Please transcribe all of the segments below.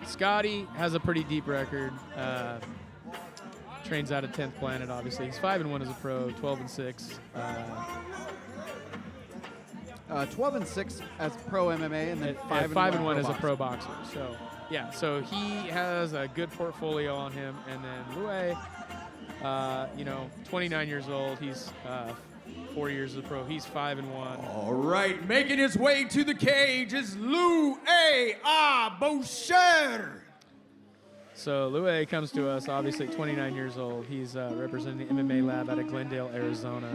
Scottie has a pretty deep record. Trains out of 10th Planet, obviously. He's 5-1 as a pro, 12-6. 12-6 as pro MMA, and then 5-1 as a boxer. pro boxer. So yeah, so he has a good portfolio on him. And then Loai, 29 years old. He's 4 years as a pro. He's 5-1. All right, making his way to the cage is Loai Abushaar. So Loai comes to us, obviously 29 years old. He's representing the MMA lab out of Glendale, Arizona.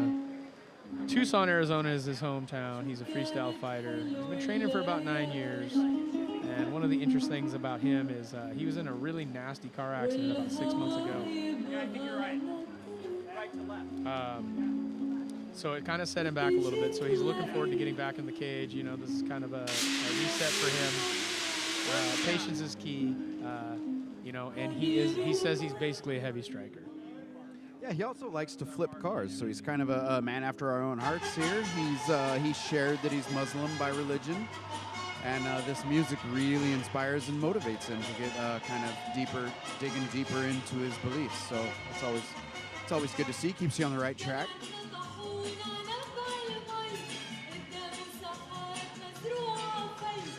Tucson, Arizona is his hometown. He's a freestyle fighter. He's been training for about 9 years. And one of the interesting things about him is he was in a really nasty car accident about 6 months ago. Yeah, I think you're right. Right to left. So it kind of set him back a little bit. So he's looking forward to getting back in the cage. You know, this is kind of a reset for him. Patience is key. And he says he's basically a heavy striker. Yeah, he also likes to flip cars, so he's kind of a man after our own hearts here. He's shared that he's Muslim by religion, and this music really inspires and motivates him to get kind of digging deeper into his beliefs. So it's always good to see. Keeps you on the right track.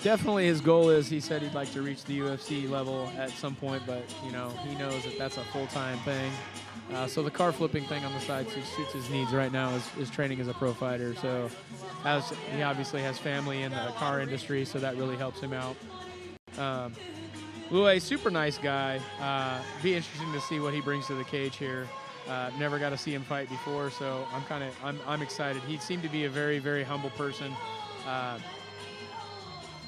Definitely his goal is, he said he'd like to reach the UFC level at some point, but, he knows that that's a full-time thing. So the car flipping thing on the side suits his needs right now is training as a pro fighter. So he obviously has family in the car industry, so that really helps him out. Loai, super nice guy. Be interesting to see what he brings to the cage here. Never got to see him fight before, so I'm excited. He seemed to be a very, very humble person.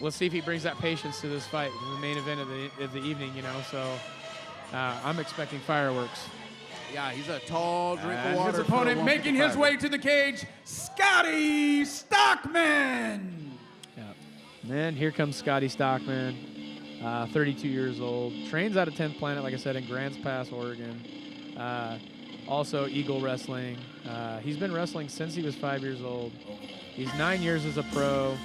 Let's see if he brings that patience to this fight, the main event of the evening, So I'm expecting fireworks. Yeah, he's a tall drink of water. His opponent making his way to the cage, Scottie Stockman. Yeah. And here comes Scottie Stockman, 32 years old. Trains out of 10th Planet, like I said, in Grants Pass, Oregon. Also Eagle Wrestling. He's been wrestling since he was 5 years old. He's 9 years as a pro.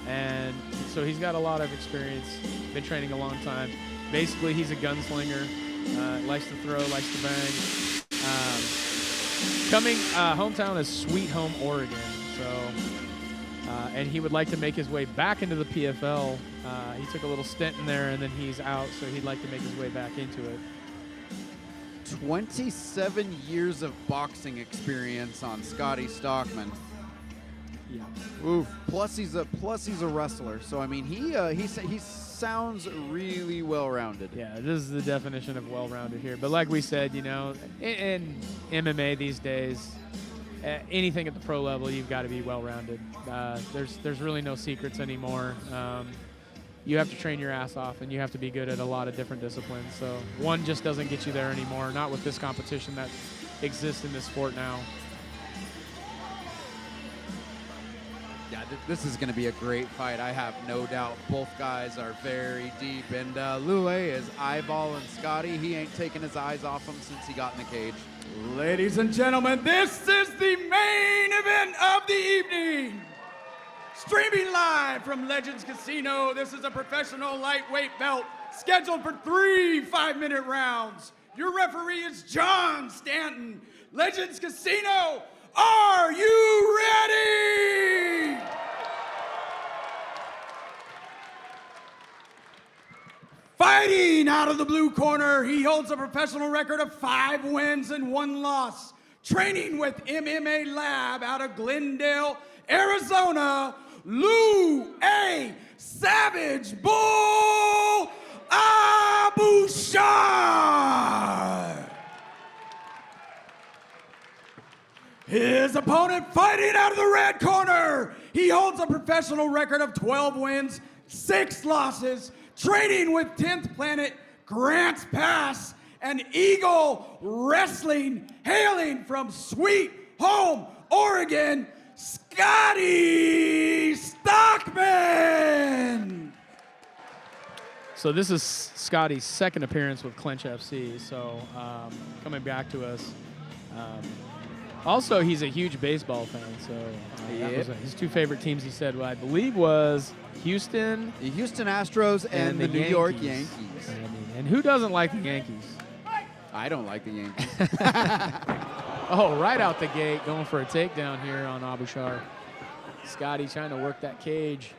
And so he's got a lot of experience, been training a long time. Basically, he's a gunslinger, likes to throw, likes to bang. Hometown is Sweet Home, Oregon. So, and he would like to make his way back into the PFL. He took a little stint in there, and then he's out, so he'd like to make his way back into it. 27 years of boxing experience on Scottie Stockman. Yeah. Oof. Plus he's a wrestler. So I mean he sounds really well-rounded. Yeah, this is the definition of well-rounded here. But like we said, in MMA these days, anything at the pro level, you've got to be well-rounded. There's really no secrets anymore. You have to train your ass off, and you have to be good at a lot of different disciplines. So one just doesn't get you there anymore. Not with this competition that exists in this sport now. Yeah, this is going to be a great fight. I have no doubt. Both guys are very deep. And Loai is eyeballing Scottie. He ain't taking his eyes off him since he got in the cage. Ladies and gentlemen, this is the main event of the evening. Streaming live from Legends Casino, this is a professional lightweight belt scheduled for 3 5-minute rounds. Your referee is John Stanton. Legends Casino, are you ready? Fighting out of the blue corner, he holds a professional record of 5 wins and 1 loss. Training with MMA Lab out of Glendale, Arizona, Loai Savage Bull Abushaar. His opponent fighting out of the red corner. He holds a professional record of 12 wins, 6 losses, training with 10th Planet, Grants Pass, and Eagle Wrestling, hailing from Sweet Home, Oregon, Scottie Stockman. So this is Scottie's second appearance with Clinch FC. So coming back to us, Also, he's a huge baseball fan, so that was his two favorite teams, he said, I believe, was Houston. The Houston Astros and the New York Yankees. I mean, and who doesn't like the Yankees? I don't like the Yankees. Oh, right out the gate, going for a takedown here on Abushaar. Scottie trying to work that cage.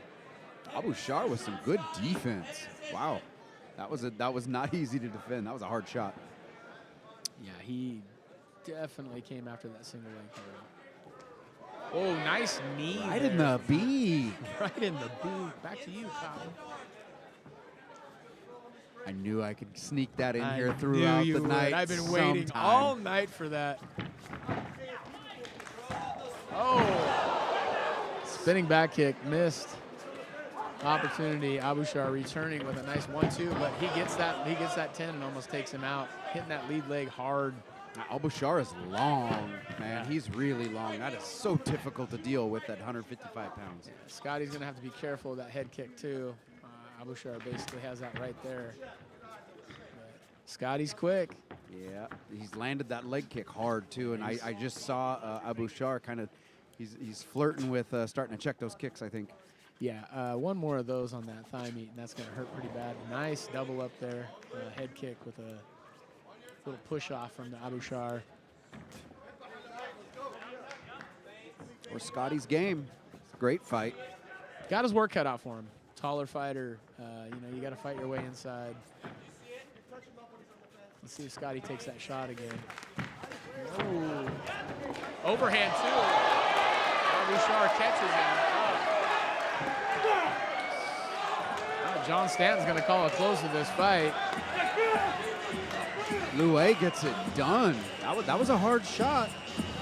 Abushaar with some good defense. Wow. That was not easy to defend. That was a hard shot. Yeah, he definitely came after that single leg throw. Oh, nice knee. Right there. in the B. Right in the boot. Back to you, Cotton. I knew I could sneak that in here throughout the night. I've been waiting all night for that. Oh. Spinning back kick, missed. Opportunity. Abushaar returning with a nice 1-2, but he gets that 10 and almost takes him out. Hitting that lead leg hard. Abushaar is long, man. He's really long. That is so difficult to deal with at 155 pounds. Yeah, Scottie's going to have to be careful of that head kick, too. Abushaar basically has that right there. But Scottie's quick. Yeah, he's landed that leg kick hard, too, and I just saw Abushaar kind of, he's flirting with starting to check those kicks, I think. Yeah, one more of those on that thigh meat, and that's going to hurt pretty bad. Nice double up there, head kick with a little push off from the Abushaar. Or Scottie's game. Great fight. Got his work cut out for him. Taller fighter, you got to fight your way inside. Let's see if Scottie takes that shot again. Ooh. Overhand, too. Abushaar catches him. John Stanton's going to call a close to this fight. Loai gets it done. That was a hard shot.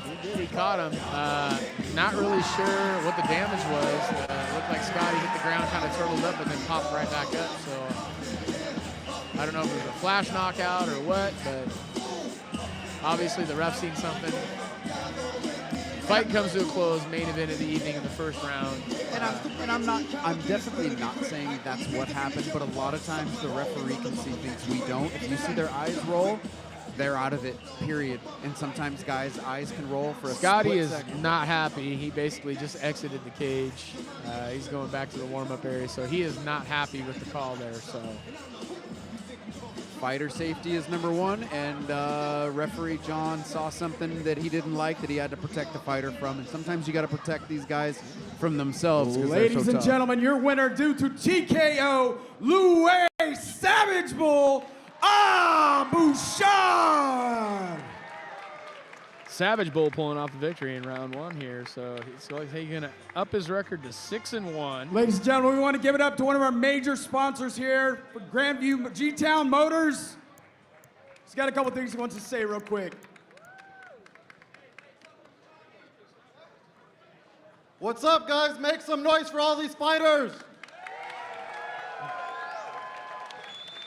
He did. He caught him. Not really sure what the damage was. It looked like Scottie hit the ground, kind of turtled up, but then popped right back up. So I don't know if it was a flash knockout or what, but obviously the ref seen something. Fight comes to a close, main event of the evening in the first round. I'm definitely not saying that's what happened, but a lot of times the referee can see things we don't. If you see their eyes roll, they're out of it, period. And sometimes guys' eyes can roll for a Scottie split is second. not happy. He basically just exited the cage. He's going back to the warm-up area, so he is not happy with the call there. So fighter safety is number one, and referee John saw something that he didn't like that he had to protect the fighter from. And sometimes you got to protect these guys from themselves. Ladies and gentlemen, your winner due to TKO, Loai Savage Bull, Abushaar. Savage Bull pulling off the victory in round one here, so he's going to up his record to 6-1. Ladies and gentlemen, we want to give it up to one of our major sponsors here for Grandview G-Town Motors. He's got a couple things he wants to say real quick. What's up, guys? Make some noise for all these fighters.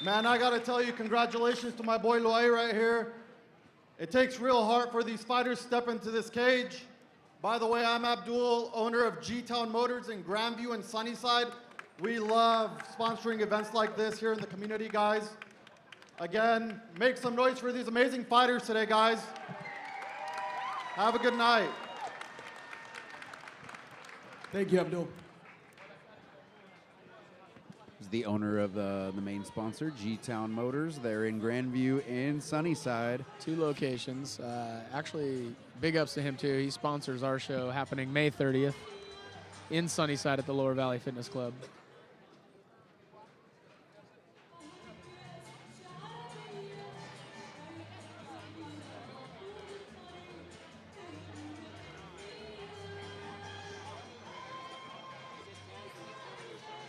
Man, I gotta tell you, congratulations to my boy Loai right here. It takes real heart for these fighters to step into this cage. By the way, I'm Abdul, owner of G-Town Motors in Grandview and Sunnyside. We love sponsoring events like this here in the community, guys. Again, make some noise for these amazing fighters today, guys. Have a good night. Thank you, Abdul. He's the owner of the main sponsor, G-Town Motors. They're in Grandview and Sunnyside. 2 locations. Actually, big ups to him, too. He sponsors our show happening May 30th in Sunnyside at the Lower Valley Fitness Club.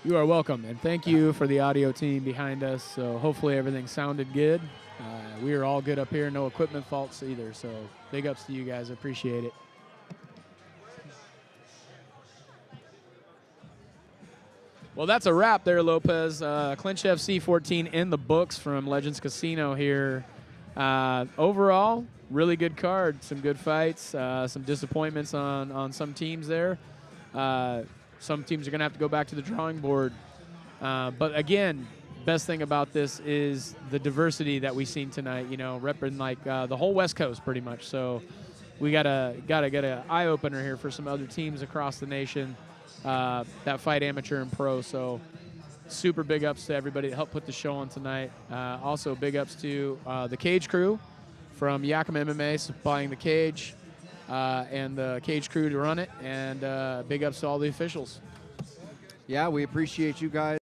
You are welcome, and thank you for the audio team behind us. So hopefully everything sounded good. We are all good up here, no equipment faults either. So big ups to you guys, appreciate it. Well, that's a wrap there, Lopez. Clinch FC 14 in the books from Legends Casino here. Overall, really good card, some good fights, some disappointments on some teams there. Some teams are going to have to go back to the drawing board. But again, best thing about this is the diversity that we've seen tonight, repping like the whole West Coast pretty much. So we gotta get an eye opener here for some other teams across the nation that fight amateur and pro. So super big ups to everybody that helped put the show on tonight. Also big ups to the cage crew from Yakima MMA supplying the cage and the cage crew to run it, and big ups to all the officials. Yeah, we appreciate you guys.